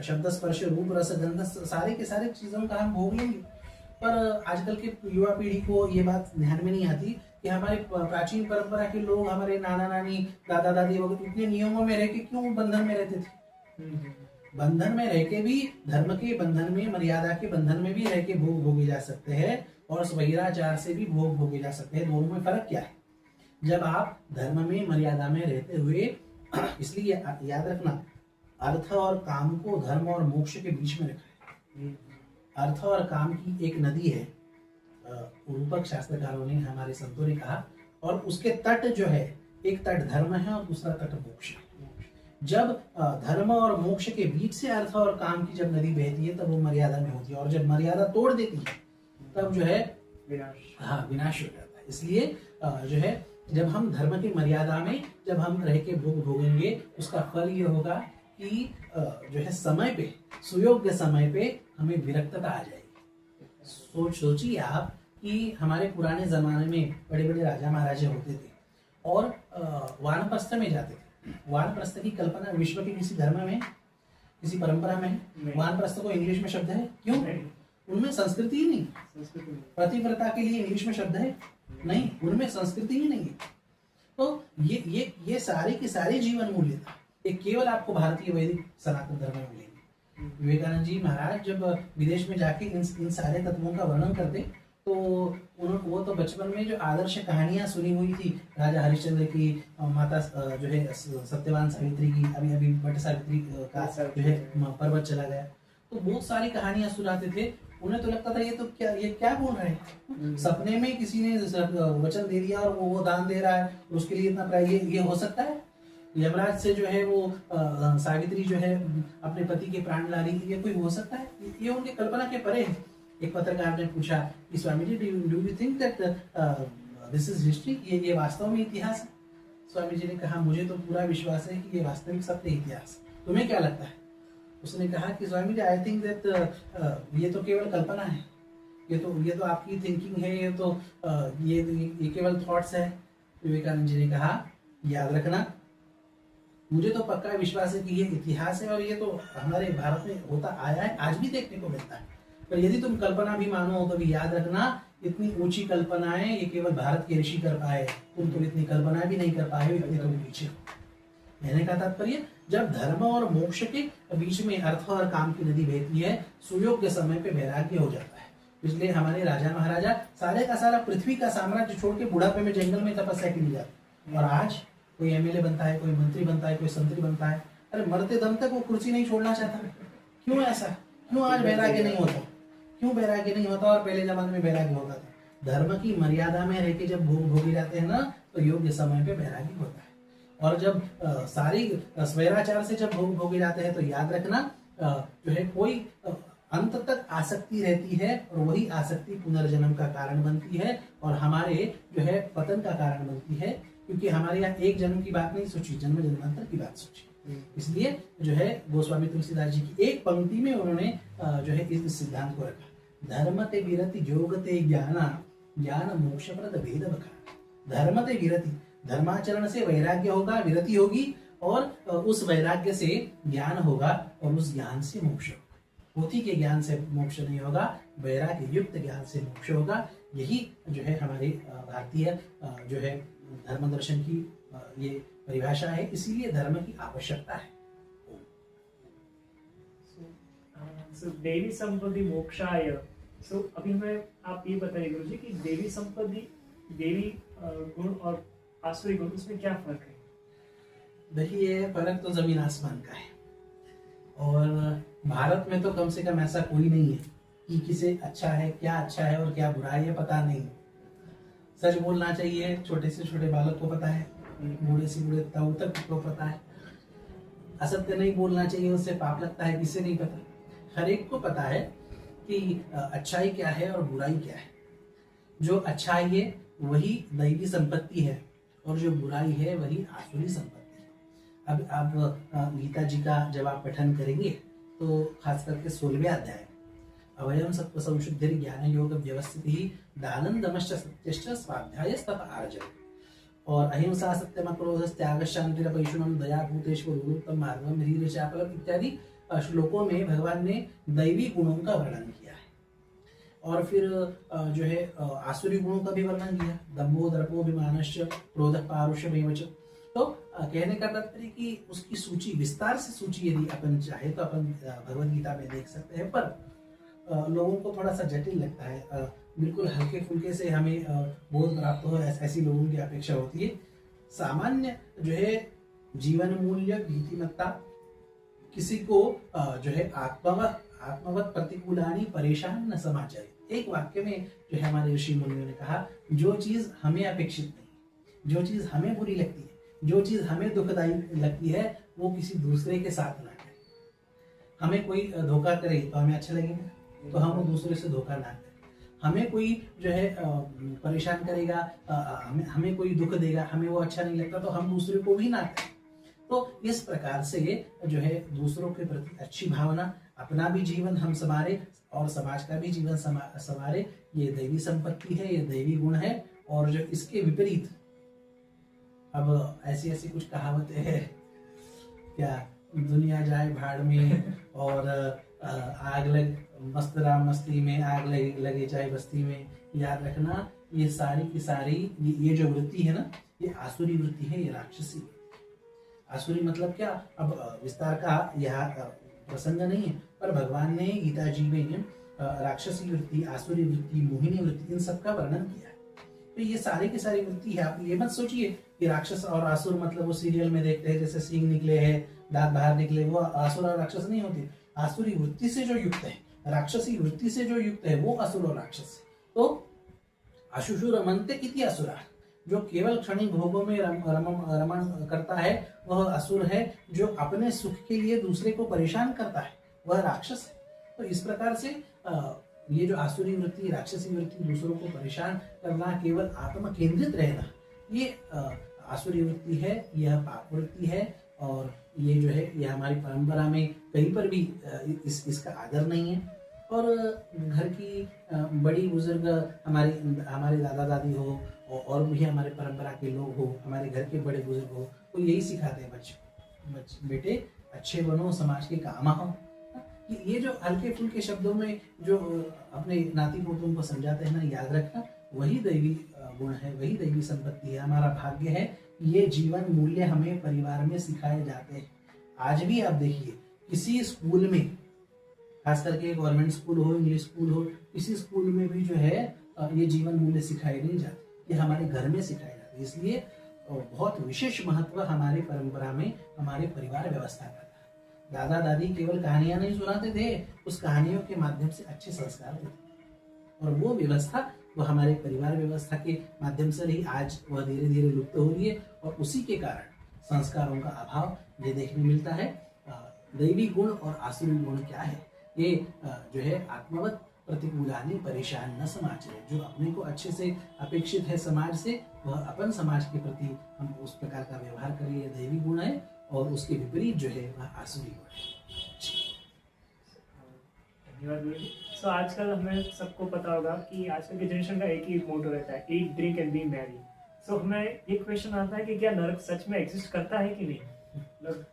शब्द स्पर्श रूप रस गंध सारे के सारे चीजों का हम भोग लेंगे। पर आजकल के युवा पीढ़ी को ये बात ध्यान में नहीं आती कि हमारे प्राचीन परंपरा के लोग, हमारे नाना नानी, दादा दादी वगैरह इतने नियमों में रह के क्यों बंधन में रहते थे। बंधन में रह के भी, धर्म के बंधन में, मर्यादा के बंधन में भी रह के भोग भोगे जा सकते हैं, और स्वैराचार से भी भोग भोगे जा सकते हैं। दोनों में फर्क क्या है? जब आप धर्म में, मर्यादा में रहते हुए, इसलिए याद रखना, अर्थ और काम को धर्म और मोक्ष के बीच में रखा है। अर्थ और काम की एक नदी है, रूपक शास्त्रकारों ने, हमारे संतों ने कहा, और उसके तट जो है, एक तट धर्म है और दूसरा तट मोक्ष है। जब धर्म और मोक्ष के बीच से अर्थ और काम की जब नदी बहती है तब वो मर्यादा में होती है, और जब मर्यादा तोड़ देती है तब जो है विनाश हो जाता है। इसलिए जो है, जब हम धर्म की मर्यादा में जब हम रह के भोग भोगेंगे, उसका फल ये होगा कि जो है समय पे, सुयोग्य समय पे हमें विरक्तता आ जाएगी। सोचिए आप कि हमारे पुराने जमाने में बड़े बड़े राजा महाराजा होते थे और वानप्रस्थ में जाते थे। वानप्रस्थ की कल्पना विश्व के किसी धर्म में, किसी परंपरा में वानप्रस्थ को इंग्लिश में शब्द है? क्यों? उनमें संस्कृति ही नहीं। पतिव्रता के लिए इंग्लिश में शब्द है? नहीं, उनमें संस्कृति ही नहीं है। तो ये सारे के सारे जीवन मूल्य था, ये केवल आपको भारतीय वैदिक सनातन धर्म में मिलेंगे। विवेकानंद जी महाराज जब विदेश में जाके इन सारे तत्वों का वर्णन करते, तो वो तो बचपन में जो आदर्श कहानियां सुनी हुई थी, राजा हरिश्चंद्र की, माता जो है सत्यवान सावित्री की, अभी भट्ट सावित्री का जो है पर्वत चला गया, तो बहुत सारी कहानियां सुनाते थे। उन्हें तो लगता था ये क्या बोल रहे हैं। सपने में किसी ने वचन दे दिया और वो दान दे रहा है, उसके लिए इतना प्राइस, ये हो सकता है? यमराज से जो है वो सावित्री जो है अपने पति के प्राण ला रही थी, ये कोई हो सकता है? ये उनकी कल्पना के परे है। एक पत्रकार ने पूछा कि Swami ji, do you think that this is history, ये वास्तव में इतिहास है? स्वामी जी ने कहा, मुझे तो पूरा विश्वास है कि ये वास्तविक सत्य इतिहास है, तुम्हें क्या लगता है? उसने कहा कि स्वामी जी, आई थिंक दैट ये तो केवल कल्पना है, ये तो आपकी थिंकिंग है, ये तो ये केवल थॉट्स है। विवेकानंद जी ने कहा, याद रखना, मुझे तो पक्का विश्वास है कि ये इतिहास है, और ये तो हमारे भारत में होता आया है, आज भी देखने को मिलता है। पर यदि तुम कल्पना भी मानो तो भी याद रखना, इतनी ऊंची कल्पनाएं ये केवल भारत के ऋषि कर पाए, तुम तो इतनी कल्पनाएं भी नहीं कर पाए, इतने तुम पीछे हो। कहने का तात्पर्य, जब धर्म और मोक्ष के बीच में अर्थ और काम की नदी बहती है, सुयोग्य समय पे वैराग्य हो जाता है। इसलिए हमारे राजा महाराजा सारे का सारा पृथ्वी का साम्राज्य छोड़ के बुढ़ापे में जंगल में तपस्या के लिए जाते। और आज कोई एमएलए बनता है, कोई मंत्री बनता है, कोई संतरी बनता है, अरे मरते दम तक वो कुर्सी नहीं छोड़ना चाहता। क्यों ऐसा? क्यों आज वैराग्य नहीं होता? क्यों वैराग्य नहीं होता? और पहले जमाने में वैराग्य होता था। धर्म की मर्यादा में रह के जब भोग भोगे जाते हैं ना, तो योग्य समय पे वैराग्य होता है। और जब सारी स्वैराचार से जब भोग भोगे जाते हैं, तो याद रखना जो है कोई अंत तक आसक्ति रहती है, और वही आसक्ति पुनर्जन्म का कारण बनती है, और हमारे जो है पतन का कारण बनती है। क्योंकि हमारे यहाँ एक जन्म की बात नहीं सोची, जन्म जन्मांतर की बात सोची। इसलिए जो है गोस्वामी तुलसीदास जी की एक पंक्ति में उन्होंने जो है इस सिद्धांत को रखा, धर्म ते विरति योग ते ज्ञाना, ज्ञान मोक्ष प्रद भेद बखा। धर्म ते विरति, धर्माचरण से वैराग्य होगा, विरति होगी, और उस वैराग्य से ज्ञान होगा, और उस ज्ञान से मोक्ष होगा। पोथी के ज्ञान से मोक्ष नहीं होगा, वैराग्य युक्त ज्ञान से मोक्ष होगा। यही जो है हमारी भारतीय जो है धर्म दर्शन की ये परिभाषा है। इसीलिए धर्म की आवश्यकता है। देवी संपत्ति मोक्षाय। अभी मैं आप ये बताइए गुरु जी कि देवी संपत्ति, देवी गुण और आसुरी गुण, उसमें क्या फर्क है? देखिए, फर्क तो जमीन आसमान का है। और भारत में तो कम से कम ऐसा कोई नहीं है कि किसे अच्छा है, क्या अच्छा है और क्या बुरा है ये पता नहीं। सच बोलना चाहिए, छोटे से छोटे बालक को पता है, बूढ़े से बूढ़े ताऊ तक को पता है। असत्य नहीं बोलना चाहिए, उससे पाप लगता है, किसे नहीं पता। हर एक को पता है कि अच्छाई क्या है और बुराई क्या है। जो अच्छाई है वही दैवी संपत्ति है, और जो बुराई है वही आसुरी संपत्ति है। अब गीता जी का जब आप पठन करेंगे तो खास करके 16वें अध्याय, अवयम सत्व संशुद्धि ज्ञान योग व्यवस्थित ही दानं दमश्च सत्यश्च स्वाध्यायस्तप आर्जन, और अहिंसा सत्यम क्रोध त्याग शांतिरपैशुनम दया भूतेश्वर रूपम मार्गम ह्रीर चापलम इत्यादि श्लोकों में भगवान ने दैवी गुणों का वर्णन किया है। और फिर जो है आसुरी गुणों का भी वर्णन किया, दम्भो दर्पोभिमानश्च क्रोधः पारुष्यमेवच। तो कहने का तात्पर्य कि उसकी सूची, विस्तार से सूची यदि अपन चाहे तो अपन भगवद गीता में देख सकते हैं, पर लोगों को थोड़ा सा जटिल लगता है। बिल्कुल हल्के फुल्के से हमें बोध प्राप्त हो, ऐसी लोगों की अपेक्षा होती है। सामान्य जो है जीवन मूल्य, नीतिमत्ता, किसी को जो है आत्मवत प्रतिकूलानी परेशान न समाचारित। एक वाक्य में जो है हमारे ऋषि मुनियों ने कहा, जो चीज हमें अपेक्षित नहीं, जो चीज हमें बुरी लगती है, जो चीज हमें दुखदायी लगती है, वो किसी दूसरे के साथ ना करें। हमें कोई धोखा करे तो हमें अच्छा लगेगा, तो हम वो दूसरे से धोखा ना करें। हमें कोई जो है परेशान करेगा, हमें कोई दुख देगा, हमें वो अच्छा नहीं लगता, तो हम दूसरे को भी ना करें। तो इस प्रकार से जो है दूसरों के प्रति अच्छी भावना, अपना भी जीवन हम संवारे और समाज का भी जीवन संवारे, ये दैवी संपत्ति है, ये दैवी गुण है। और जो इसके विपरीत, अब ऐसी ऐसी कुछ कहावतें हैं, क्या दुनिया जाए भाड़ में, और आग लग मस्त राम मस्ती में, आग लगे चाहे बस्ती में। याद रखना, ये सारी की सारी ये जो वृत्ति है ना, ये आसुरी वृत्ति है, ये राक्षसी है। आसुरी मतलब क्या, अब विस्तार का यह प्रसंग नहीं है, पर भगवान ने गीता जी में राक्षसी वृत्ति, आसुरी वृत्ति, मोहिनी वृत्ति, इन सब का वर्णन किया है। तो ये सारी की सारी वृत्ति है। आप ये मत सोचिए कि राक्षस और आसुर मतलब वो सीरियल में देखते हैं, जैसे सींग निकले हैं, दांत बाहर निकले, वो आसुर और राक्षस नहीं होते। आसुरी वृत्ति से जो युक्त है, राक्षसी वृत्ति से जो युक्त है, वो असुर और राक्षस। तो अशुषु रमन्ते इति असुरा, जो केवल क्षणिक भोगों में रमण करता है वह असुर है। जो अपने सुख के लिए दूसरे को परेशान करता है वह राक्षस है। तो इस प्रकार से ये जो आसुरी वृत्ति, राक्षसी वृत्ति, दूसरों को परेशान करना, केवल आत्म केंद्रित रहना, ये आसुरी वृत्ति है, यह पाप वृत्ति है। और ये जो है ये हमारी परंपरा में कहीं पर भी इसका आदर नहीं है। और घर की बड़ी बुजुर्ग, हमारे दादा दादी हो, और भी हमारे परंपरा के लोग हो, हमारे घर के बड़े बुजुर्ग हो, तो यही सिखाते हैं बच्चों, बेटे अच्छे बनो, समाज के काम आओ। कि ये जो हल्के फुल्के शब्दों में जो अपने नाती पोतों को समझाते हैं ना, याद रखना वही दैवी गुण है, वही दैवी संपत्ति है, हमारा भाग्य है। ये जीवन मूल्य हमें परिवार में सिखाए जाते हैं। आज भी आप देखिए किसी स्कूल में, खास करके गवर्नमेंट स्कूल हो, इंग्लिश स्कूल हो, किसी स्कूल में भी जो है ये जीवन मूल्य सिखाए नहीं जाते, ये हमारे घर में सिखाए जाते। इसलिए बहुत विशेष महत्व हमारी परंपरा में हमारे परिवार व्यवस्था का था। दादा दादी केवल कहानियां नहीं सुनाते थे, उस कहानियों के माध्यम से अच्छे संस्कार देते, और वो व्यवस्था वो हमारे परिवार व्यवस्था के माध्यम से ही आज वह धीरे धीरे लुप्त हो रही है। और उसी के कारण संस्कारों का अभाव ये देखने मिलता है। दैवी गुण और आसुरी गुण क्या है, ये जो है आत्मवत प्रतिकूलानि परेशान न समाज है। जो अपने को अच्छे से अपेक्षित है समाज से, वह अपन समाज के प्रति हम उस प्रकार का व्यवहार करें, ये दैवी गुण है। और उसके विपरीत जो है वह आसुरी गुण है। धन्यवाद गुरु जी। सो आजकल हमें सबको पता होगा कि आजकल की जनरेशन का एक ही मोटो रहता है, eat drink and be merry. So हमें एक क्वेश्चन आता है कि क्या नरक सच में एग्जिस्ट करता है कि नहीं? मतलब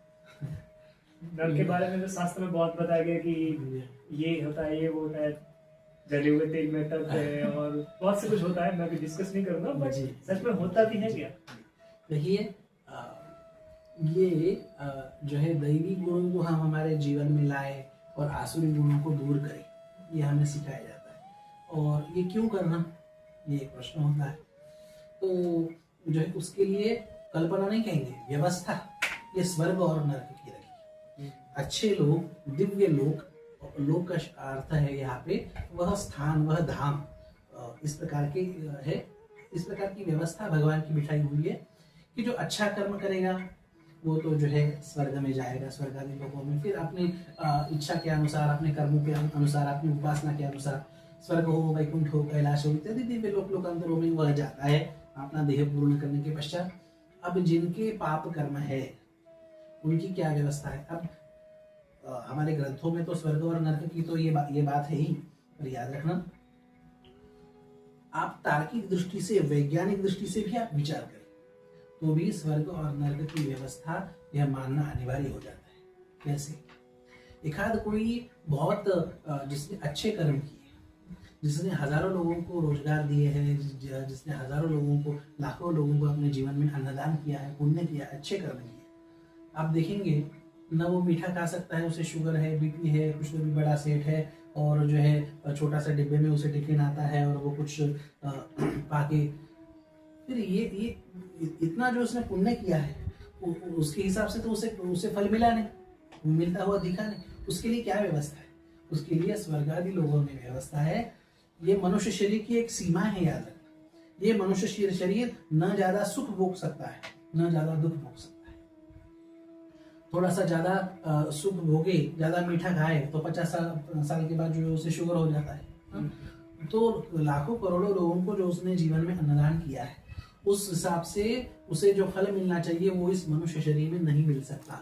नरक के बारे में तो शास्त्र में बहुत बताया गया कि ये होता है, ये वो होता है, जले हुए तेल में तप है और बहुत से कुछ होता है। मैं अभी डिस्कस नहीं करूंगा, बट सच में होता भी है क्या? देखिए ये जो है दैवी गुणों को हम हमारे जीवन में लाए और आसुरी गुणों को दूर करें, ये हमें सिखाया जाता है। और ये क्यों करना, ये एक प्रश्न होता है। तो जो है उसके लिए कल्पना नहीं कहेंगे, व्यवस्था ये स्वर्ग और नरक की रखी। अच्छे लोग, दिव्य लोक, लोक का अर्थ है यहाँ पे वह स्थान, वह धाम, इस प्रकार के है। इस प्रकार की व्यवस्था भगवान की बिठाई हुई है कि जो अच्छा कर्म करेगा वो तो जो है स्वर्ग में जाएगा, स्वर्ग आदि लोकों में। फिर अपनी इच्छा के अनुसार, अपने कर्मों के अनुसार, अपनी उपासना के अनुसार स्वर्ग हो, वैकुंठ हो, कैलाश हो इत्यादि दिव्य लोक लोकांतरों में वह जाता है अपना देह पूर्ण करने के पश्चात। अब जिनके पाप कर्म है उनकी क्या व्यवस्था है? अब हमारे ग्रंथों में तो स्वर्ग और नरक की तो ये बात है ही, पर याद रखना आप तार्किक दृष्टि से, वैज्ञानिक दृष्टि से भी आप विचार करें तो भी स्वर्ग और नरक की व्यवस्था यह मानना अनिवार्य हो जाता है। कैसे? एकाध कोई बहुत जिसने अच्छे कर्म किए, जिसने हजारों लोगों को रोजगार दिए हैं, जिसने हजारों लोगों को, लाखों लोगों को अपने जीवन में अन्नदान किया है, पुण्य किया, अच्छे कर्म किए, आप देखेंगे न वो मीठा खा सकता है, उसे शुगर है, बीपी है, कुछ तो भी बड़ा सेठ है और जो है छोटा सा डिब्बे में उसे टिफिन आता है और वो कुछ पाके, फिर ये इतना जो उसने पुण्य किया है उसके हिसाब से तो उसे फल मिला नहीं, मिलता हुआ दिखा नहीं। उसके लिए क्या व्यवस्था है? उसके लिए स्वर्ग आदि लोगों में व्यवस्था है। ये मनुष्य शरीर की एक सीमा है, याद रखना। ये मनुष्य शरीर न ज्यादा सुख भोग सकता है, न ज्यादा दुख भोग सकता है। थोड़ा सा ज्यादा सुख भोगे, ज्यादा मीठा खाए तो 50 साल के बाद जो है उसे शुगर हो जाता है। तो लाखों करोड़ों लोगों को जो उसने जीवन में अन्नदान किया है, उस हिसाब से उसे जो फल मिलना चाहिए वो इस मनुष्य शरीर में नहीं मिल सकता।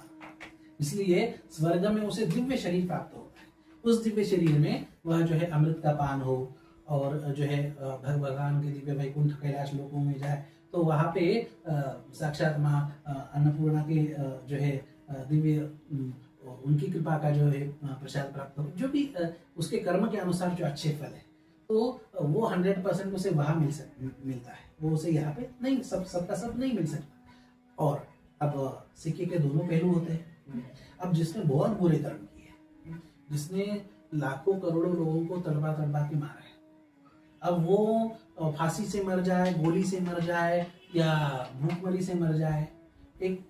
इसलिए स्वर्ग में उसे दिव्य शरीर प्राप्त होता है। उस दिव्य शरीर में वह जो है अमृत का पान हो और जो है भगवान के दिव्य वैकुंठ कैलाश लोकों में जाए तो वहां पे साक्षात माँ अन्नपूर्णा के जो है दिव्य उनकी कृपा का जो है प्रसाद प्राप्त हो, जो भी उसके कर्म के अनुसार जो अच्छे फल है, तो वो 100% उसे वहां मिलता है, वो उसे यहाँ पे नहीं, सबका सब नहीं मिल सकता। और अब सिक्के के दोनों पहलू होते हैं। अब जिसने बहुत बुरे कर्म किए, जिसने लाखों करोड़ों लोगों को तड़पा के मारा है, अब वो फांसी से मर जाए, गोली से मर जाए या भूखमरी से मर जाए, एक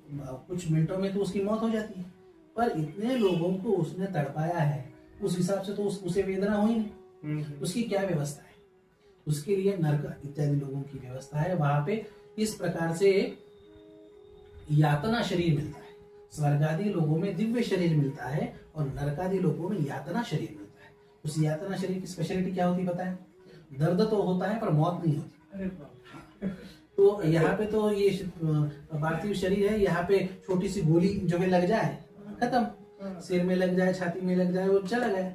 कुछ मिनटों में तो उसकी मौत हो जाती है। पर इतने लोगों को उसने तड़पाया है, उस हिसाब से तो उसे वेदना हुई नहीं। उसकी क्या व्यवस्था है? उसके लिए नरक इत्यादि लोगों की व्यवस्था है। वहां पे इस प्रकार से यातना शरीर मिलता है। स्वर्गादि लोगों में दिव्य शरीर मिलता है और नरकादि लोगों में यातना शरीर मिलता है। उस यातना शरीर की स्पेशलिटी क्या होती पता है? दर्द तो होता है पर मौत नहीं होती। तो यहाँ पे तो ये पार्थिव शरीर है, यहाँ पे छोटी सी गोली जो है लग जाए खत्म, सिर में लग जाए, छाती में लग जाए, वो चला गया।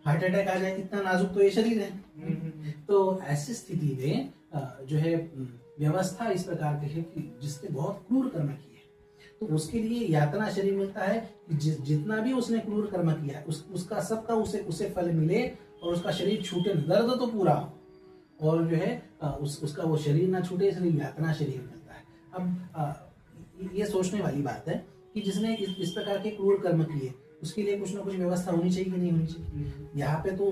हार्ट अटैक आ जाए, इतना नाजुक तो ये शरीर है। तो ऐसी स्थिति में जो है व्यवस्था इस प्रकार की है कि जिसने बहुत क्रूर कर्म किए तो उसके लिए यातना शरीर मिलता है कि जितना भी उसने क्रूर कर्म किया है उसका सबका उसे फल मिले और उसका शरीर छूटे, दर्द तो पूरा हो और जो है उसका वो शरीर ना छूटे, इसलिए यातना शरीर मिलता है। अब ये सोचने वाली बात है कि जिसने इस प्रकार के क्रूर कर्म किए उसके लिए कुछ ना कुछ व्यवस्था होनी चाहिए कि नहीं होनी चाहिए। यहाँ पे तो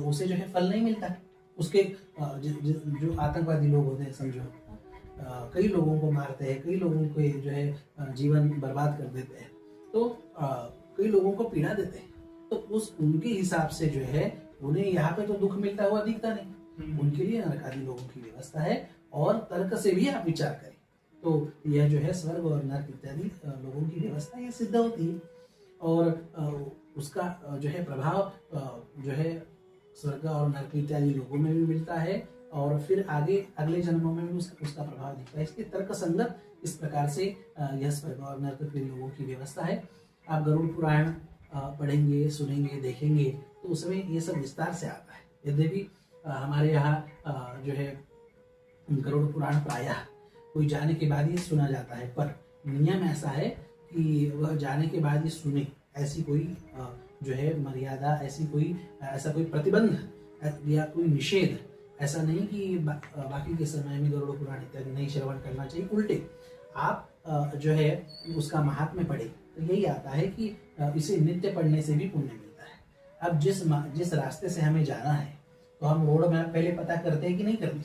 उसे जो है फल नहीं मिलता। उसके जो आतंकवादी लोग होते हैं, समझो कई लोगों को मारते हैं, कई लोगों को जो है जीवन बर्बाद कर देते हैं, तो कई लोगों को पीड़ा देते हैं, तो उनके हिसाब से जो है उन्हें यहाँ पे तो दुख मिलता हुआ दिखता नहीं। उनके लिए नरक आदि लोगों की व्यवस्था है और तर्क से भी आप विचार करें तो यह जो है स्वर्ग और नरक इत्यादि लोगों की व्यवस्था ये सिद्ध होती है और उसका जो है प्रभाव जो है स्वर्ग और नरक इत्यादि लोगों में भी मिलता है और फिर आगे अगले जन्मों में भी उसका प्रभाव दिखता है। इसके तर्क संगत इस प्रकार से यह स्वर्ग और नरक के लोगों की व्यवस्था है। आप गरुड़ पुराण पढ़ेंगे, सुनेंगे, देखेंगे तो उसमें ये सब विस्तार से आता है। यद्यपि हमारे यहाँ जो है गरुड़ पुराण प्रायः कोई जाने के बाद ही सुना जाता है, पर नियम ऐसा है कि वह जाने के बाद ही सुने, ऐसी कोई जो है मर्यादा, ऐसा कोई प्रतिबंध या कोई निषेध ऐसा नहीं कि बाकी के समय में गरुड़ पुराण इत्यादि नहीं श्रवण करना चाहिए। उल्टे आप जो है उसका महात्म्य पढ़े तो यही आता है कि इसे नित्य पढ़ने से भी पुण्य मिलता है। अब जिस रास्ते से हमें जाना है तो हम रोड मैप पहले पता करते हैं कि नहीं करते?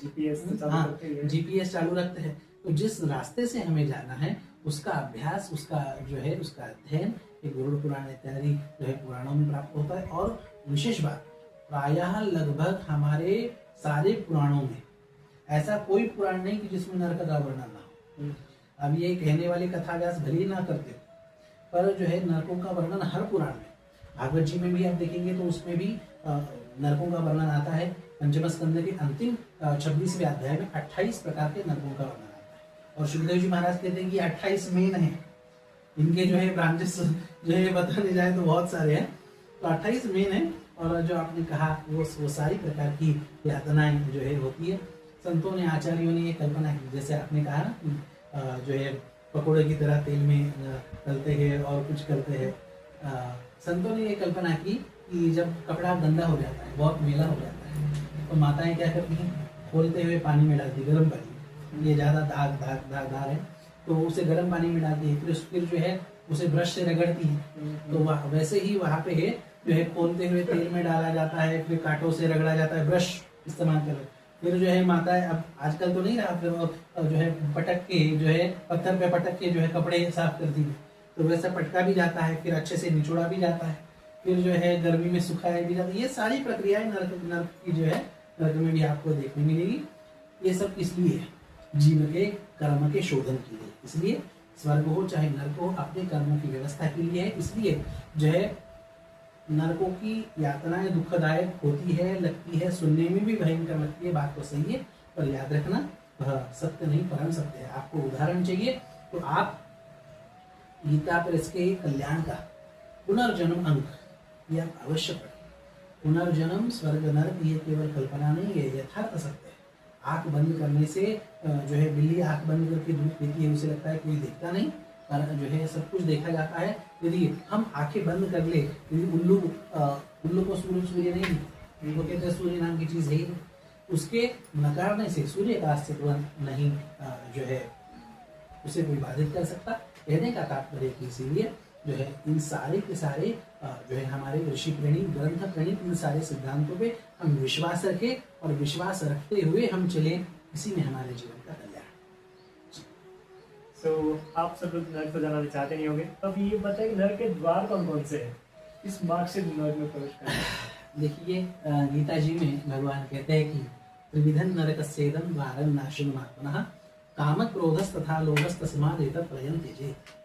जीपीएस चालू रखते हैं। तो जिस रास्ते से हमें जाना है उसका अभ्यास, उसका जो है उसका अध्ययन ये गरुड़ पुराण इत्यादि जो है पुराणों में प्राप्त होता है। और विशेष बात, प्रायः लगभग हमारे सारे पुराणों में ऐसा कोई पुराण नहीं कि जिसमें नरक का वर्णन ना हो। अब ये कहने वाले कथा व्यास भले ही ना करते हो, पर जो है नरकों का वर्णन हर पुराण में, भागवत जी में भी आप देखेंगे तो उसमें भी नरकों का वर्णन आता है। पंचम स्कंद के अंतिम 26वें अध्याय में 28 प्रकार के नरकों का वर्णन आता है और सुखदेव जी महाराज कहते हैं कि 28 मेन है। इनके जो है ब्रांचेस जो है बताने जाए तो बहुत सारे हैं, तो 28 मेन है। और जो आपने कहा वो सारी प्रकार की यातनाएं जो है होती है। संतों ने, आचार्यों ने ये कल्पना की, जैसे आपने कहा ना जो है पकौड़े की तरह तेल में तलते हैं और कुछ करते हैं। संतों ने ये कल्पना की कि जब कपड़ा गंदा हो जाता है, बहुत मैला हो जाता है, तो माताएं क्या करती हैं, खोलते हुए पानी में डालती, गर्म पानी, ये ज़्यादा दाग है तो उसे गर्म पानी में डालती है, फिर जो है उसे ब्रश से रगड़ती है। तो वैसे ही वहाँ पे है जो है खोलते हुए तेल में डाला जाता है, फिर कांटों से रगड़ा जाता है, ब्रश इस्तेमाल कर। फिर जो है माताएं, अब आजकल तो नहीं रहा, फिर जो है पटक के जो है पत्थर पे पटक के जो है कपड़े साफ करती है, तो वैसा पटका भी जाता है, फिर अच्छे से निचोड़ा भी जाता है, फिर जो है गर्मी में सुखाया भी जाता है। ये सारी प्रक्रियाएं नरक की जो है नरक में भी आपको देखने मिलेगी। ये सब किस लिए है? जीव के कर्म के शोधन के लिए। इसलिए स्वर्ग हो चाहे नरक हो, अपने कर्म की व्यवस्था के लिए है। इसलिए जो है नरकों की यातनाएं दुखदायक होती है, लगती है, सुनने में भी भयंकर लगती है, बात तो सही है, पर याद रखना सत्य नहीं परम सत्य है। आपको उदाहरण चाहिए तो आप गीता प्रेस के कल्याण का पुनर्जन्म अंक ये आप अवश्य पढ़ें। पुनर्जन्म स्वर्ग नरक ये केवल कल्पना नहीं है, यथार्थ सत्य है। आंख बंद करने से जो है बिल्ली आंख बंद करके दूध पीती है, उसे लगता है कोई देखता नहीं, पर जो है सब कुछ देखा जाता है। यदि हम आंखें बंद कर ले, यदि उल्लू को सूर्य नहीं, वो कहते हैं सूर्य नाम की चीज है, उसके नकारने से सूर्य का अस्तित्व नहीं जो है उसे कोई बाधित कर सकता। कहने का तात्पर्य इसीलिए जो है इन सारे के सारे जो है हमारे ऋषि प्रणीत, ग्रंथ प्रणीत इन सारे सिद्धांतों पे हम विश्वास रखें और विश्वास रखते हुए हम चले, इसी में हमारे जीवन का कल्याण। आप सब लोग नर्क को जाना चाहते नहीं होंगे, अब ये बताइए नर्क के द्वार कौन कौन से हैं, किस मार्ग से नर्क में प्रवेश करना है? देखिए गीता जी में भगवान कहते हैं कि त्रिविधं नरकस्येदं द्वारं नाशनमात्मनः काम क्रोधस्तथा लोभस्तस्मादेतत् त्रयं त्यजेत्।